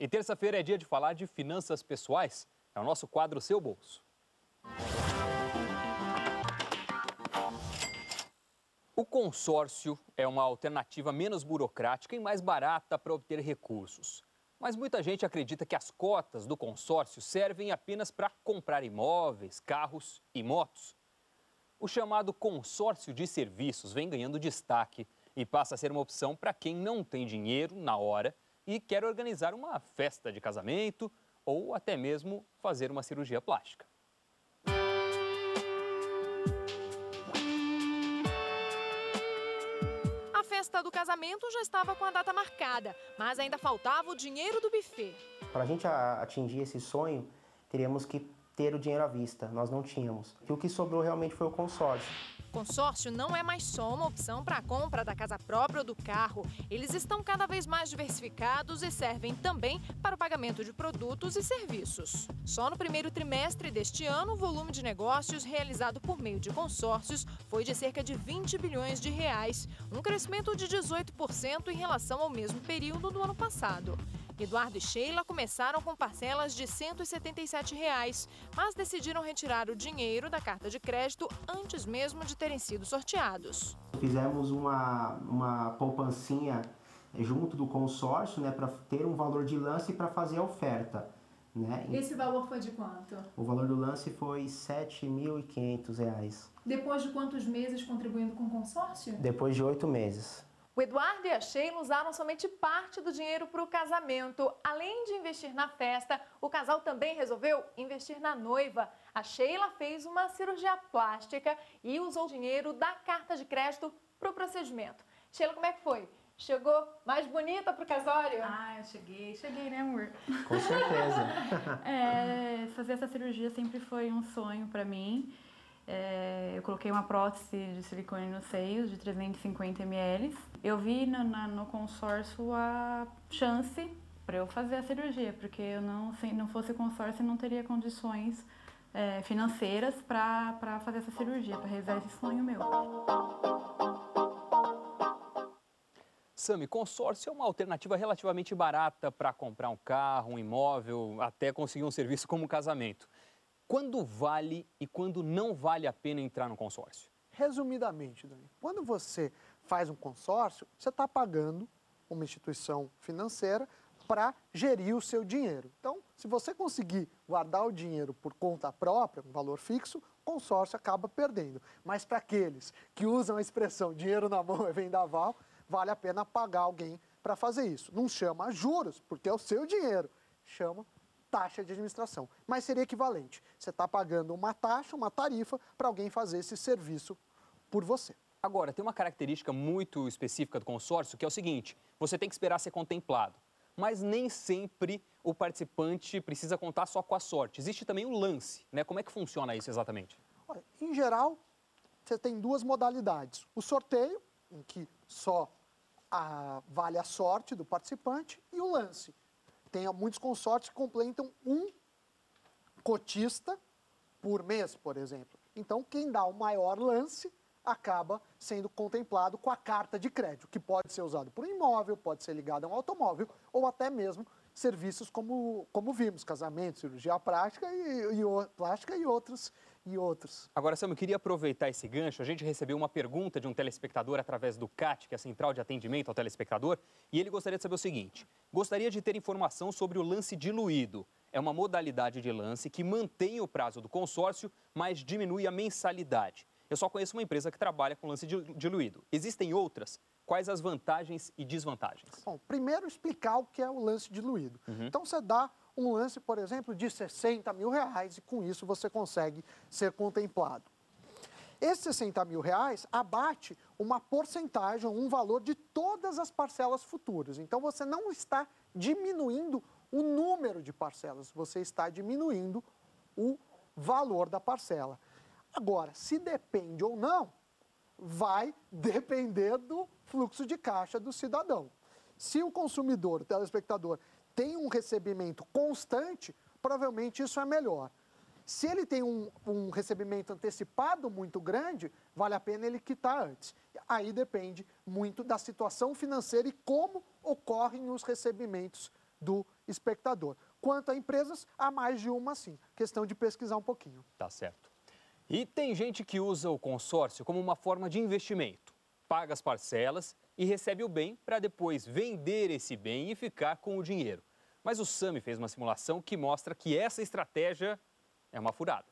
E terça-feira é dia de falar de finanças pessoais. É o nosso quadro Seu Bolso. O consórcio é uma alternativa menos burocrática e mais barata para obter recursos. Mas muita gente acredita que as cotas do consórcio servem apenas para comprar imóveis, carros e motos. O chamado consórcio de serviços vem ganhando destaque e passa a ser uma opção para quem não tem dinheiro na hora e quer organizar uma festa de casamento ou até mesmo fazer uma cirurgia plástica. A festa do casamento já estava com a data marcada, mas ainda faltava o dinheiro do buffet. Para a gente atingir esse sonho, teríamos que ter o dinheiro à vista. Nós não tínhamos. E o que sobrou realmente foi o consórcio. Consórcio não é mais só uma opção para a compra da casa própria ou do carro. Eles estão cada vez mais diversificados e servem também para o pagamento de produtos e serviços. Só no primeiro trimestre deste ano, o volume de negócios realizado por meio de consórcios foi de cerca de 20 bilhões de reais, um crescimento de 18% em relação ao mesmo período do ano passado. Eduardo e Sheila começaram com parcelas de R$ 177, mas decidiram retirar o dinheiro da carta de crédito antes mesmo de terem sido sorteados. Fizemos uma poupancinha junto do consórcio, né, para ter um valor de lance para fazer a oferta. Né? Esse valor foi de quanto? O valor do lance foi R$ 7.500. Depois de quantos meses contribuindo com o consórcio? Depois de 8 meses. O Eduardo e a Sheila usaram somente parte do dinheiro para o casamento. Além de investir na festa, o casal também resolveu investir na noiva. A Sheila fez uma cirurgia plástica e usou o dinheiro da carta de crédito para o procedimento. Sheila, como é que foi? Chegou mais bonita para o casório? Ah, eu cheguei, né, amor? Com certeza. Fazer essa cirurgia sempre foi um sonho para mim. Eu coloquei uma prótese de silicone nos seios de 350 ml. Eu vi no consórcio a chance para eu fazer a cirurgia, porque se não fosse consórcio, eu não teria condições financeiras para fazer essa cirurgia, para realizar esse sonho meu. Sami, consórcio é uma alternativa relativamente barata para comprar um carro, um imóvel, até conseguir um serviço como um casamento. Quando vale e quando não vale a pena entrar no consórcio? Resumidamente, Dani, quando você faz um consórcio, você está pagando uma instituição financeira para gerir o seu dinheiro. Então, se você conseguir guardar o dinheiro por conta própria, um valor fixo, o consórcio acaba perdendo. Mas para aqueles que usam a expressão dinheiro na mão é vendaval, vale a pena pagar alguém para fazer isso. Não chama juros, porque é o seu dinheiro, chama taxa de administração, mas seria equivalente. Você está pagando uma taxa, uma tarifa, para alguém fazer esse serviço por você. Agora, tem uma característica muito específica do consórcio, que é o seguinte: você tem que esperar ser contemplado. Mas nem sempre o participante precisa contar só com a sorte. Existe também o lance, né? Como é que funciona isso exatamente? Olha, em geral, você tem duas modalidades. O sorteio, em que só vale a sorte do participante, e o lance. Tem muitos consórcios que completam um cotista por mês, por exemplo. Então, quem dá o maior lance acaba sendo contemplado com a carta de crédito, que pode ser usado por um imóvel, pode ser ligado a um automóvel, ou até mesmo serviços como vimos, casamento, cirurgia plástica e outros. Agora, Sam, eu queria aproveitar esse gancho. A gente recebeu uma pergunta de um telespectador através do CAT, que é a Central de Atendimento ao Telespectador, e ele gostaria de saber o seguinte: gostaria de ter informação sobre o lance diluído. É uma modalidade de lance que mantém o prazo do consórcio, mas diminui a mensalidade. Eu só conheço uma empresa que trabalha com lance diluído. Existem outras? Quais as vantagens e desvantagens? Bom, primeiro explicar o que é o lance diluído. Então, você dá um lance, por exemplo, de R$60 mil e com isso você consegue ser contemplado. Esses R$60 mil abate uma porcentagem, um valor de todas as parcelas futuras. Então, você não está diminuindo o número de parcelas, você está diminuindo o valor da parcela. Agora, se depende ou não, vai depender do fluxo de caixa do cidadão. Se o consumidor, o telespectador, tem um recebimento constante, provavelmente isso é melhor. Se ele tem um recebimento antecipado muito grande, vale a pena ele quitar antes. Aí depende muito da situação financeira e como ocorrem os recebimentos do espectador. Quanto a empresas, há mais de uma sim. Questão de pesquisar um pouquinho. Tá certo. E tem gente que usa o consórcio como uma forma de investimento. Paga as parcelas e recebe o bem para depois vender esse bem e ficar com o dinheiro. Mas o Sami fez uma simulação que mostra que essa estratégia é uma furada.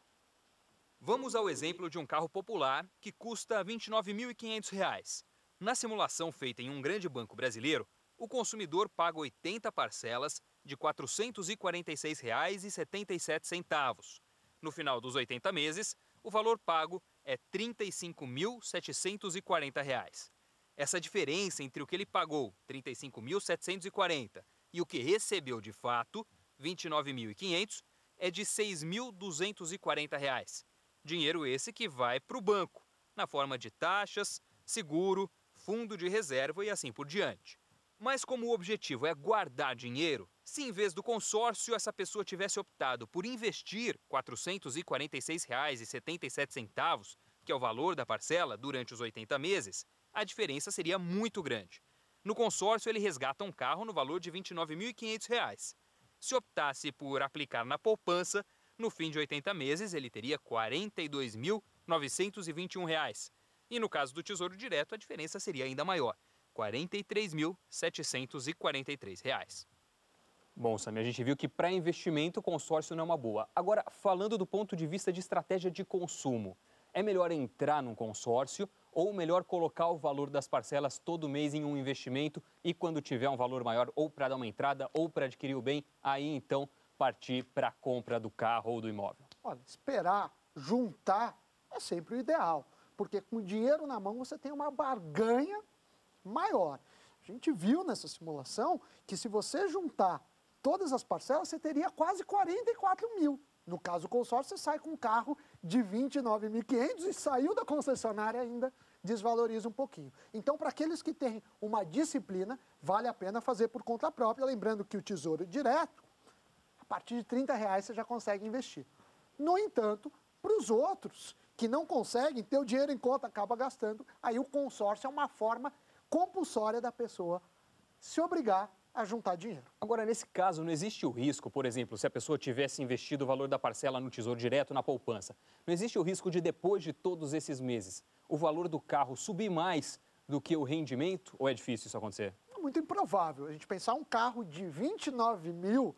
Vamos ao exemplo de um carro popular que custa R$ 29.500. Na simulação feita em um grande banco brasileiro, o consumidor paga 80 parcelas de R$ 446,77. No final dos 80 meses, o valor pago é R$ 35.740. Essa diferença entre o que ele pagou, R$ 35.740, e o que recebeu de fato, R$ 29.500, é de R$ 6.240. Dinheiro esse que vai para o banco, na forma de taxas, seguro, fundo de reserva e assim por diante. Mas como o objetivo é guardar dinheiro, se em vez do consórcio essa pessoa tivesse optado por investir R$ 446,77, que é o valor da parcela durante os 80 meses, a diferença seria muito grande. No consórcio ele resgata um carro no valor de R$ 29.500. Se optasse por aplicar na poupança, no fim de 80 meses ele teria R$ 42.921. E no caso do Tesouro Direto, a diferença seria ainda maior, R$ 43.743. Bom, Sami, a gente viu que para investimento o consórcio não é uma boa. Agora, falando do ponto de vista de estratégia de consumo, é melhor entrar num consórcio ou melhor colocar o valor das parcelas todo mês em um investimento e quando tiver um valor maior ou para dar uma entrada ou para adquirir o bem, aí então partir para a compra do carro ou do imóvel? Olha, esperar, juntar é sempre o ideal, porque com dinheiro na mão você tem uma barganha maior. A gente viu nessa simulação que se você juntar todas as parcelas, você teria quase 44 mil. No caso do consórcio, você sai com um carro de 29.500 e saiu da concessionária ainda desvaloriza um pouquinho. Então, para aqueles que têm uma disciplina, vale a pena fazer por conta própria, lembrando que o Tesouro Direto, a partir de R$30 você já consegue investir. No entanto, para os outros que não conseguem ter o dinheiro em conta, acaba gastando, aí o consórcio é uma forma compulsória da pessoa se obrigar a juntar dinheiro. Agora, nesse caso, não existe o risco, por exemplo, se a pessoa tivesse investido o valor da parcela no Tesouro Direto, na poupança, não existe o risco de, depois de todos esses meses, o valor do carro subir mais do que o rendimento? Ou é difícil isso acontecer? É muito improvável. A gente pensar um carro de 29 mil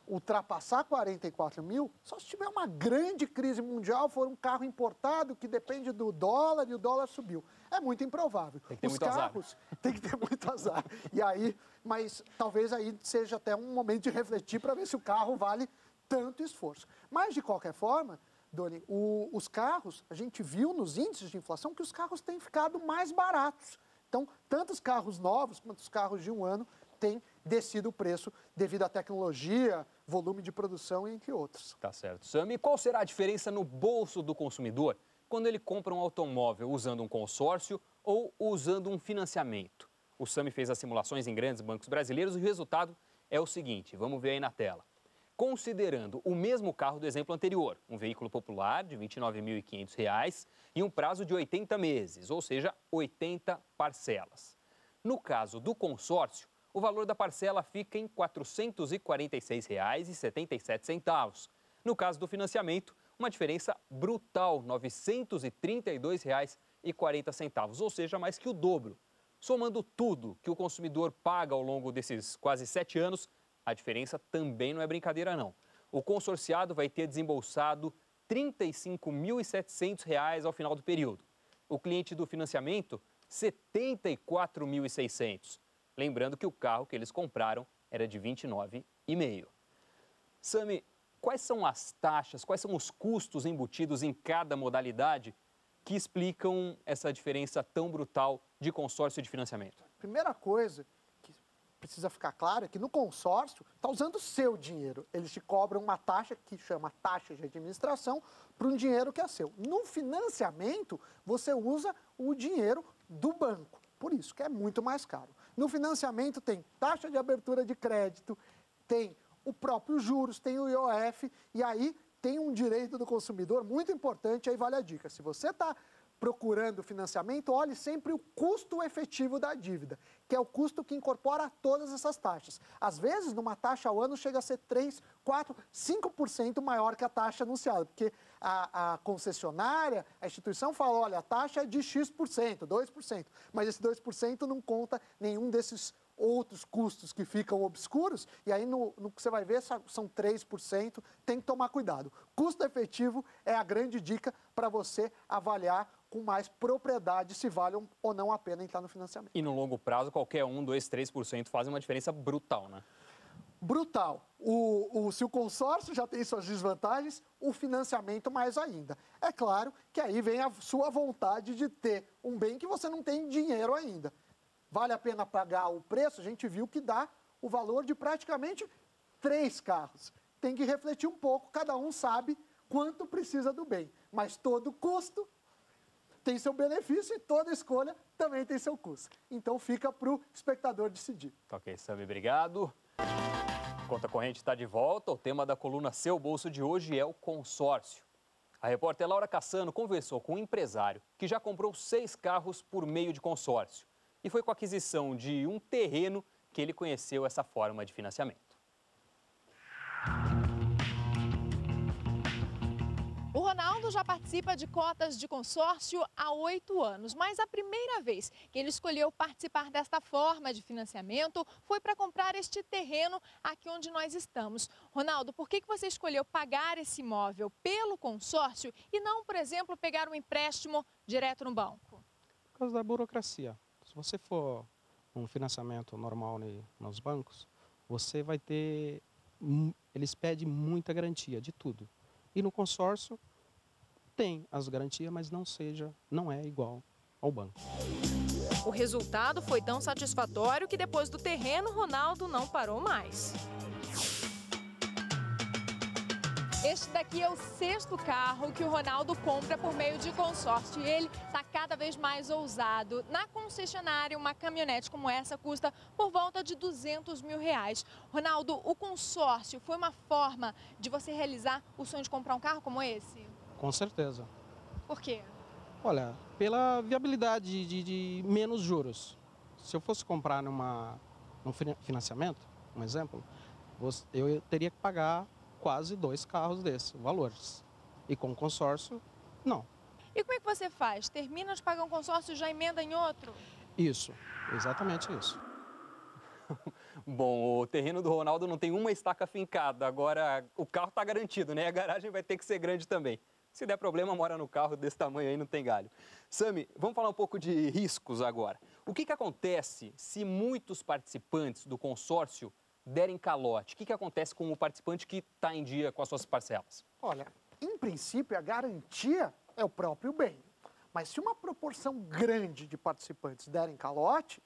ultrapassar 44 mil, só se tiver uma grande crise mundial, for um carro importado que depende do dólar e o dólar subiu. É muito improvável. Tem que ter muito azar. Tem que ter muito azar. E aí, mas talvez aí seja até um momento de refletir para ver se o carro vale tanto esforço. Mas, de qualquer forma, Doni, os carros, a gente viu nos índices de inflação que os carros têm ficado mais baratos. Então, tanto os carros novos quanto os carros de um ano têm descido o preço devido à tecnologia, volume de produção, entre outros. Tá certo. Sami, qual será a diferença no bolso do consumidor quando ele compra um automóvel usando um consórcio ou usando um financiamento? O Sami fez as simulações em grandes bancos brasileiros e o resultado é o seguinte, vamos ver aí na tela. Considerando o mesmo carro do exemplo anterior, um veículo popular de R$ 29.500 e um prazo de 80 meses, ou seja, 80 parcelas. No caso do consórcio, o valor da parcela fica em R$ 446,77. No caso do financiamento, uma diferença brutal, R$ 932,40, ou seja, mais que o dobro. Somando tudo que o consumidor paga ao longo desses quase 7 anos, a diferença também não é brincadeira, não. O consorciado vai ter desembolsado R$ 35.700 ao final do período. O cliente do financiamento, R$ 74.600. Lembrando que o carro que eles compraram era de 29,5. Sami, quais são as taxas, quais são os custos embutidos em cada modalidade que explicam essa diferença tão brutal de consórcio e de financiamento? Primeira coisa que precisa ficar clara é que no consórcio está usando o seu dinheiro. Eles te cobram uma taxa que chama taxa de administração para um dinheiro que é seu. No financiamento, você usa o dinheiro do banco. Por isso que é muito mais caro. No financiamento tem taxa de abertura de crédito, tem o próprio juros, tem o IOF, e aí tem um direito do consumidor muito importante, aí vale a dica. Se você está procurando financiamento, olhe sempre o custo efetivo da dívida, que é o custo que incorpora todas essas taxas. Às vezes, numa taxa ao ano, chega a ser 3, 4, 5% maior que a taxa anunciada, porque a concessionária, a instituição fala, olha, a taxa é de X%, 2%, mas esse 2% não conta nenhum desses outros custos que ficam obscuros, e aí no que você vai ver são 3%, tem que tomar cuidado. Custo efetivo é a grande dica para você avaliar com mais propriedade se vale ou não a pena entrar no financiamento. E no longo prazo, qualquer 1, 2, 3% fazem uma diferença brutal, né? Brutal. Se o consórcio já tem suas desvantagens, o financiamento mais ainda. É claro que aí vem a sua vontade de ter um bem que você não tem dinheiro ainda. Vale a pena pagar o preço? A gente viu que dá o valor de praticamente 3 carros. Tem que refletir um pouco, cada um sabe quanto precisa do bem, mas todo custo tem seu benefício e toda escolha também tem seu custo. Então fica para o espectador decidir. Ok, Sami, obrigado. Conta Corrente está de volta. O tema da coluna Seu Bolso de hoje é o consórcio. A repórter Laura Cassano conversou com um empresário que já comprou 6 carros por meio de consórcio. E foi com a aquisição de um terreno que ele conheceu essa forma de financiamento. O Ronaldo já participa de cotas de consórcio há 8 anos, mas a primeira vez que ele escolheu participar desta forma de financiamento foi para comprar este terreno aqui onde nós estamos. Ronaldo, por que você escolheu pagar esse imóvel pelo consórcio e não, por exemplo, pegar um empréstimo direto no banco? Por causa da burocracia. Se você for um financiamento normal nos bancos, você vai ter, eles pedem muita garantia de tudo. E no consórcio tem as garantias, mas não é igual ao banco. O resultado foi tão satisfatório que depois do terreno, Ronaldo não parou mais. Este daqui é o 6º carro que o Ronaldo compra por meio de consórcio e ele está cada vez mais ousado. Na concessionária, uma caminhonete como essa custa por volta de R$200 mil. Ronaldo, o consórcio foi uma forma de você realizar o sonho de comprar um carro como esse? Com certeza. Por quê? Olha, pela viabilidade de menos juros. Se eu fosse comprar num financiamento, um exemplo, eu teria que pagar quase 2 carros desses valores. E com consórcio, não. E como é que você faz? Termina de pagar um consórcio e já emenda em outro? Isso, exatamente isso. Bom, o terreno do Ronaldo não tem uma estaca fincada, agora o carro está garantido, né? A garagem vai ter que ser grande também. Se der problema, mora no carro desse tamanho aí, não tem galho. Sami, vamos falar um pouco de riscos agora. O que acontece se muitos participantes do consórcio derem calote? O que acontece com o participante que está em dia com as suas parcelas? Olha, em princípio, a garantia é o próprio bem. Mas se uma proporção grande de participantes derem calote,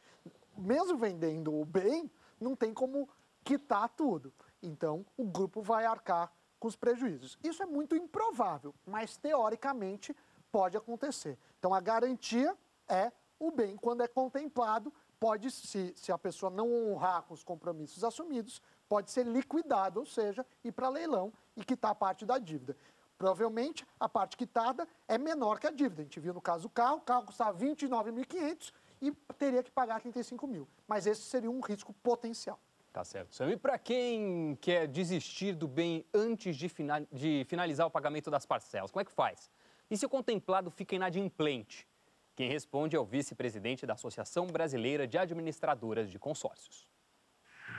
mesmo vendendo o bem, não tem como quitar tudo. Então, o grupo vai arcar com os prejuízos. Isso é muito improvável, mas teoricamente pode acontecer. Então, a garantia é o bem. Quando é contemplado, pode, se a pessoa não honrar com os compromissos assumidos, pode ser liquidado, ou seja, ir para leilão e quitar parte da dívida. Provavelmente, a parte quitada é menor que a dívida. A gente viu no caso do carro, o carro custava R$ 29.500 e teria que pagar R$ 35 mil. Mas esse seria um risco potencial. Tá certo, Sami. E para quem quer desistir do bem antes de finalizar o pagamento das parcelas, como é que faz? E se o contemplado fica inadimplente? Quem responde é o vice-presidente da Associação Brasileira de Administradoras de Consórcios.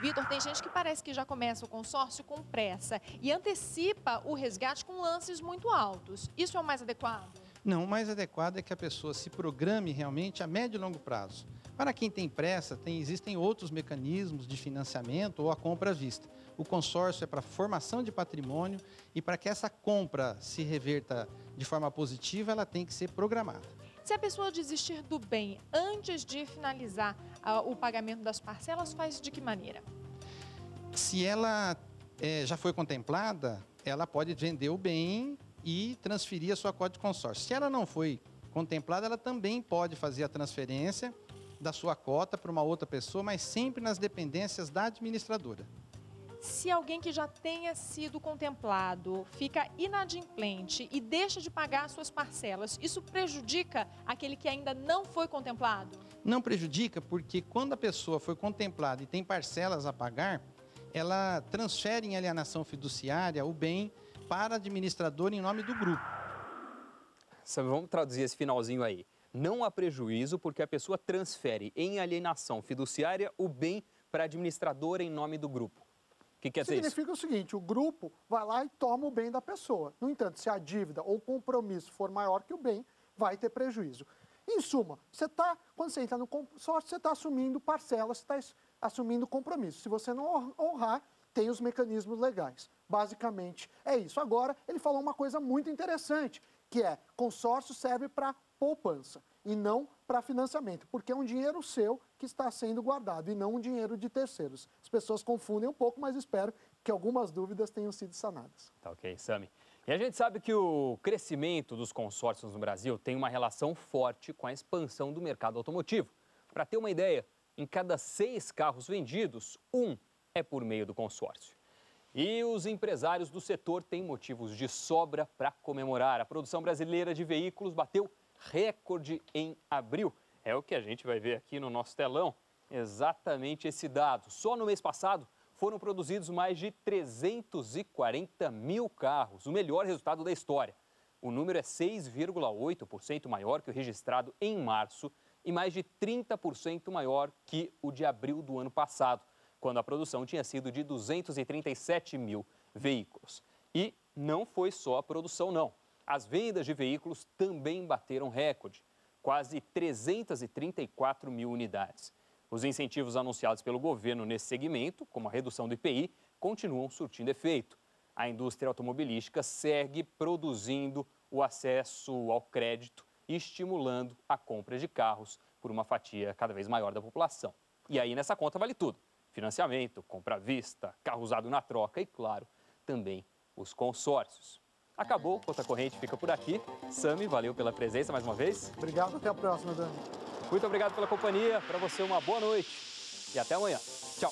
Vitor, tem gente que parece que já começa o consórcio com pressa e antecipa o resgate com lances muito altos. Isso é o mais adequado? Não, o mais adequado é que a pessoa se programe realmente a médio e longo prazo. Para quem tem pressa, existem outros mecanismos de financiamento ou a compra à vista. O consórcio é para formação de patrimônio e para que essa compra se reverta de forma positiva, ela tem que ser programada. Se a pessoa desistir do bem antes de finalizar o pagamento das parcelas, faz de que maneira? Se ela já foi contemplada, ela pode vender o bem e transferir a sua cota de consórcio. Se ela não foi contemplada, ela também pode fazer a transferência da sua cota para uma outra pessoa, mas sempre nas dependências da administradora. Se alguém que já tenha sido contemplado fica inadimplente e deixa de pagar suas parcelas, isso prejudica aquele que ainda não foi contemplado? Não prejudica porque quando a pessoa foi contemplada e tem parcelas a pagar, ela transfere em alienação fiduciária o bem para a administradora em nome do grupo. Vamos traduzir esse finalzinho aí. Não há prejuízo porque a pessoa transfere em alienação fiduciária o bem para a administradora em nome do grupo. O que quer dizer isso? Significa o seguinte, o grupo vai lá e toma o bem da pessoa. No entanto, se a dívida ou o compromisso for maior que o bem, vai ter prejuízo. Em suma, quando você entra no consórcio, você está assumindo parcelas, você está assumindo compromisso. Se você não honrar, tem os mecanismos legais. Basicamente, é isso. Agora, ele falou uma coisa muito interessante, que é consórcio serve para poupança e não para financiamento, porque é um dinheiro seu que está sendo guardado e não um dinheiro de terceiros. As pessoas confundem um pouco, mas espero que algumas dúvidas tenham sido sanadas. Tá ok, Sami. E a gente sabe que o crescimento dos consórcios no Brasil tem uma relação forte com a expansão do mercado automotivo. Para ter uma ideia, em cada 6 carros vendidos, 1 é por meio do consórcio. E os empresários do setor têm motivos de sobra para comemorar. A produção brasileira de veículos bateu recorde em abril. É o que a gente vai ver aqui no nosso telão. Exatamente esse dado. Só no mês passado foram produzidos mais de 340 mil carros, o melhor resultado da história. O número é 6,8% maior que o registrado em março e mais de 30% maior que o de abril do ano passado, quando a produção tinha sido de 237 mil veículos. E não foi só a produção, não. As vendas de veículos também bateram recorde, quase 334 mil unidades. Os incentivos anunciados pelo governo nesse segmento, como a redução do IPI, continuam surtindo efeito. A indústria automobilística segue produzindo o acesso ao crédito e estimulando a compra de carros por uma fatia cada vez maior da população. E aí nessa conta vale tudo: financiamento, compra à vista, carro usado na troca e, claro, também os consórcios. Acabou, Conta Corrente fica por aqui. Sami, valeu pela presença mais uma vez. Obrigado, até a próxima, Dani. Muito obrigado pela companhia, para você uma boa noite e até amanhã. Tchau.